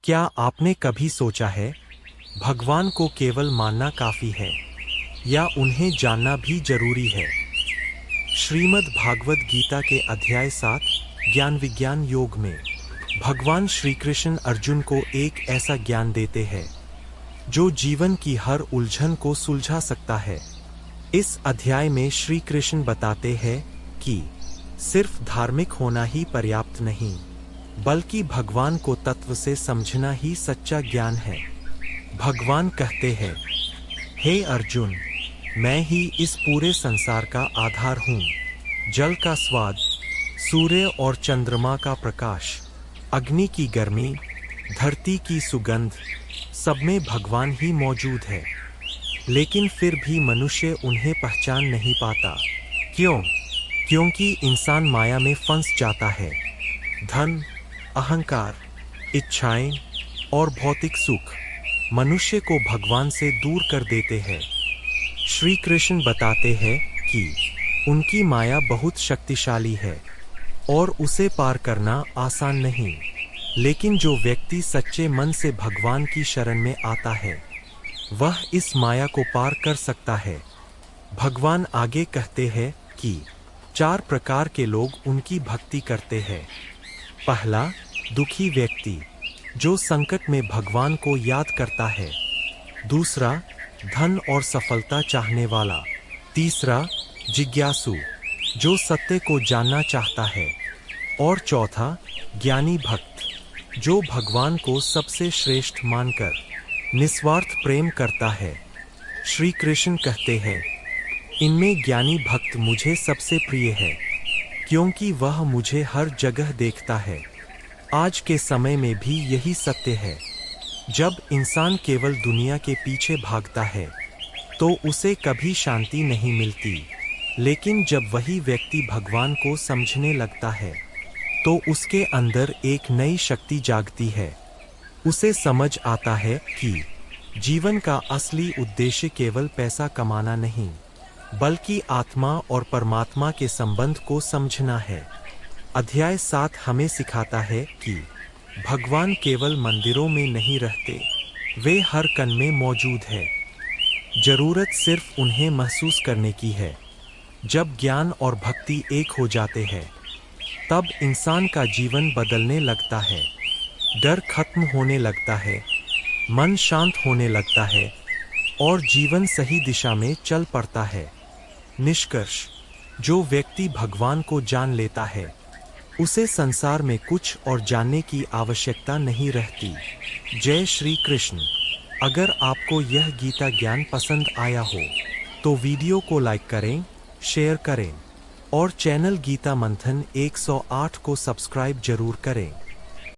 क्या आपने कभी सोचा है, भगवान को केवल मानना काफी है या उन्हें जानना भी जरूरी है? श्रीमद् भागवत गीता के अध्याय 7 ज्ञान विज्ञान योग में भगवान श्री कृष्ण अर्जुन को एक ऐसा ज्ञान देते हैं जो जीवन की हर उलझन को सुलझा सकता है। इस अध्याय में श्री कृष्ण बताते हैं कि सिर्फ धार्मिक होना ही पर्याप्त नहीं, बल्कि भगवान को तत्व से समझना ही सच्चा ज्ञान है। भगवान कहते हैं, हे अर्जुन, मैं ही इस पूरे संसार का आधार हूँ। जल का स्वाद, सूर्य और चंद्रमा का प्रकाश, अग्नि की गर्मी, धरती की सुगंध, सब में भगवान ही मौजूद है। लेकिन फिर भी मनुष्य उन्हें पहचान नहीं पाता। क्यों? क्योंकि इंसान माया में फंस जाता है। धन, अहंकार, इच्छाएं और भौतिक सुख मनुष्य को भगवान से दूर कर देते हैं। श्री कृष्ण बताते हैं कि उनकी माया बहुत शक्तिशाली है और उसे पार करना आसान नहीं। लेकिन जो व्यक्ति सच्चे मन से भगवान की शरण में आता है, वह इस माया को पार कर सकता है। भगवान आगे कहते हैं कि 4 प्रकार के लोग उनकी भक्ति करते हैं। पहला, दुखी व्यक्ति, जो संकट में भगवान को याद करता है। दूसरा, धन और सफलता चाहने वाला। तीसरा, जिज्ञासु, जो सत्य को जानना चाहता है। और चौथा, ज्ञानी भक्त, जो भगवान को सबसे श्रेष्ठ मानकर निस्वार्थ प्रेम करता है। श्री कृष्ण कहते हैं, इनमें ज्ञानी भक्त मुझे सबसे प्रिय है, क्योंकि वह मुझे हर जगह देखता है। आज के समय में भी यही सत्य है। जब इंसान केवल दुनिया के पीछे भागता है, तो उसे कभी शांति नहीं मिलती। लेकिन जब वही व्यक्ति भगवान को समझने लगता है, तो उसके अंदर एक नई शक्ति जागती है। उसे समझ आता है कि जीवन का असली उद्देश्य केवल पैसा कमाना नहीं, बल्कि आत्मा और परमात्मा के संबंध को समझना है। अध्याय 7 हमें सिखाता है कि भगवान केवल मंदिरों में नहीं रहते, वे हर कण में मौजूद है। जरूरत सिर्फ उन्हें महसूस करने की है। जब ज्ञान और भक्ति एक हो जाते हैं, तब इंसान का जीवन बदलने लगता है। डर खत्म होने लगता है, मन शांत होने लगता है और जीवन सही दिशा में चल पड़ता है। निष्कर्ष, जो व्यक्ति भगवान को जान लेता है, उसे संसार में कुछ और जानने की आवश्यकता नहीं रहती। जय श्री कृष्ण। अगर आपको यह गीता ज्ञान पसंद आया हो, तो वीडियो को लाइक करें, शेयर करें और चैनल गीता मंथन 108 को सब्सक्राइब जरूर करें।